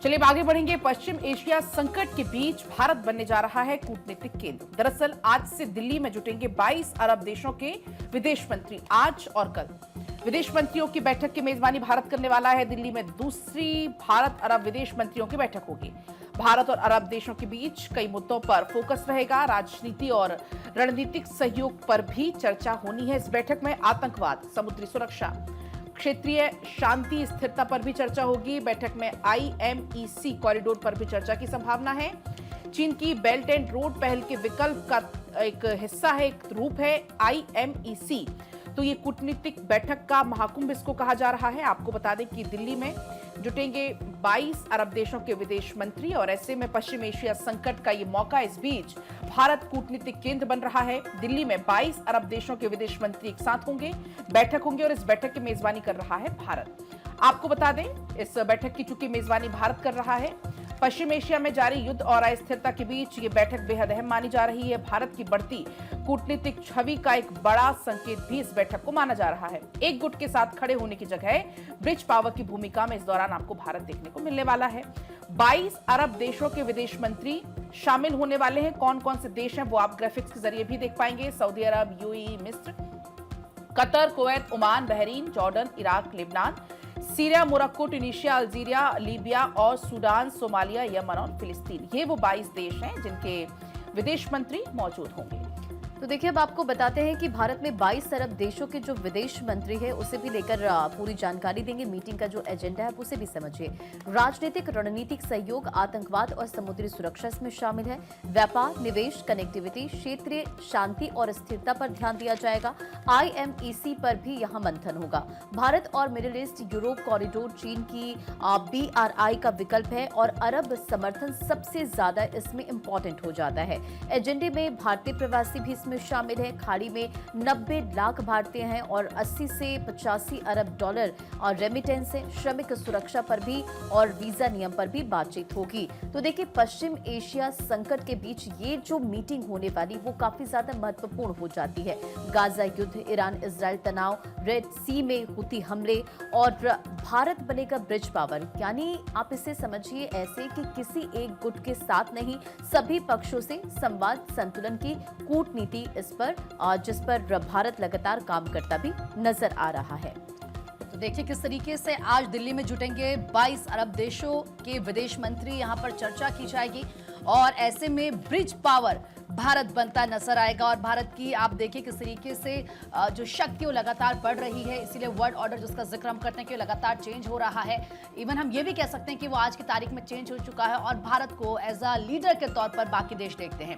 चलिए अब आगे बढ़ेंगे। पश्चिम एशिया संकट के बीच भारत बनने जा रहा है कूटनीतिक केंद्र। दरअसल आज से दिल्ली में जुटेंगे 22 अरब देशों के विदेश मंत्री। आज और कल विदेश मंत्रियों की बैठक की मेजबानी भारत करने वाला है। दिल्ली में दूसरी भारत अरब विदेश मंत्रियों की बैठक होगी। भारत और अरब देशों के बीच कई मुद्दों पर फोकस रहेगा। राजनीति और रणनीतिक सहयोग पर भी चर्चा होनी है। इस बैठक में आतंकवाद, समुद्री सुरक्षा, क्षेत्रीय शांति स्थिरता पर भी चर्चा होगी। बैठक में IMEC कॉरिडोर पर भी चर्चा की संभावना है। चीन की बेल्ट एंड रोड पहल के विकल्प का एक हिस्सा है, एक रूप है IMEC। तो ये कूटनीतिक बैठक का महाकुंभ इसको कहा जा रहा है। आपको बता दें कि दिल्ली में जुटेंगे 22 अरब देशों के विदेश मंत्री और ऐसे में पश्चिम एशिया संकट का ये मौका। इस बीच भारत कूटनीतिक केंद्र बन रहा है। दिल्ली में 22 अरब देशों के विदेश मंत्री एक साथ होंगे, बैठक होंगे और इस बैठक की मेजबानी कर रहा है भारत। आपको बता दें, इस बैठक की चूंकि मेजबानी भारत कर रहा है, पश्चिम एशिया में जारी युद्ध और अस्थिरता के बीच ये बैठक बेहद अहम मानी जा रही है। भारत की बढ़ती कूटनीतिक छवि का एक बड़ा संकेत भी इस बैठक को माना जा रहा है। एक गुट के साथ खड़े होने की जगह ब्रिज पावर की भूमिका में इस दौरान आपको भारत देखने को मिलने वाला है। 22 अरब देशों के विदेश मंत्री शामिल होने वाले हैं। कौन कौन से देश हैं वो आप ग्राफिक्स के जरिए भी देख पाएंगे। सऊदी अरब, UAE, मिस्र, Qatar, Kuwait, Oman, Bahrain, Jordan, Iraq, Lebanon, Syria, Morocco, Tunisia, Algeria, Libya और सूडान, सोमालिया, यमन और फिलिस्तीन। ये वो 22 देश हैं जिनके विदेश मंत्री मौजूद होंगे। तो देखिए, अब आपको बताते हैं कि भारत में 22 अरब देशों के जो विदेश मंत्री है उसे भी लेकर पूरी जानकारी देंगे। मीटिंग का जो एजेंडा है उसे भी समझिए। राजनीतिक रणनीतिक सहयोग, आतंकवाद और समुद्री सुरक्षा इसमें शामिल है। व्यापार, निवेश, कनेक्टिविटी, क्षेत्रीय शांति और स्थिरता पर ध्यान दिया जाएगा। IMEC पर भी यहाँ मंथन होगा। भारत और मिडिल ईस्ट यूरोप कॉरिडोर चीन की BRI का विकल्प है और अरब समर्थन सबसे ज्यादा इसमें इंपॉर्टेंट हो जाता है। एजेंडे में भारतीय प्रवासी भी में शामिल है। खाड़ी में 90 लाख भारतीय हैं और 80 से 85 अरब डॉलर और रेमिटेंस है। श्रमिक सुरक्षा पर भी और वीजा नियम पर भी बातचीत होगी। तो देखिए, पश्चिम एशिया संकट के बीच ये जो मीटिंग होने वाली वो काफी ज्यादा महत्वपूर्ण हो जाती है। गाजा युद्ध, ईरान इजराइल तनाव, रेड सी में हुती हमले और भारत बनेगा ब्रिज पावर। यानी आप इसे समझिए ऐसे कि किसी एक गुट के साथ नहीं, सभी पक्षों से संवाद संतुलन की कूटनीति इस पर जिस पर भारत लगातार काम करता भी नजर आ रहा है। तो देखिए किस तरीके से आज दिल्ली में जुटेंगे 22 अरब देशों के विदेश मंत्री, यहां पर चर्चा की जाएगी और ऐसे में ब्रिज पावर भारत बनता नजर आएगा। और भारत की आप देखिए किस तरीके से जो शक्ति वो लगातार बढ़ रही है, इसीलिए वर्ल्ड ऑर्डर जिसका जिक्र हम करते हैं कि लगातार चेंज हो रहा है। इवन हम ये भी कह सकते हैं कि वो आज की तारीख में चेंज हो चुका है और भारत को एज अ लीडर के तौर पर बाकी देश देखते हैं।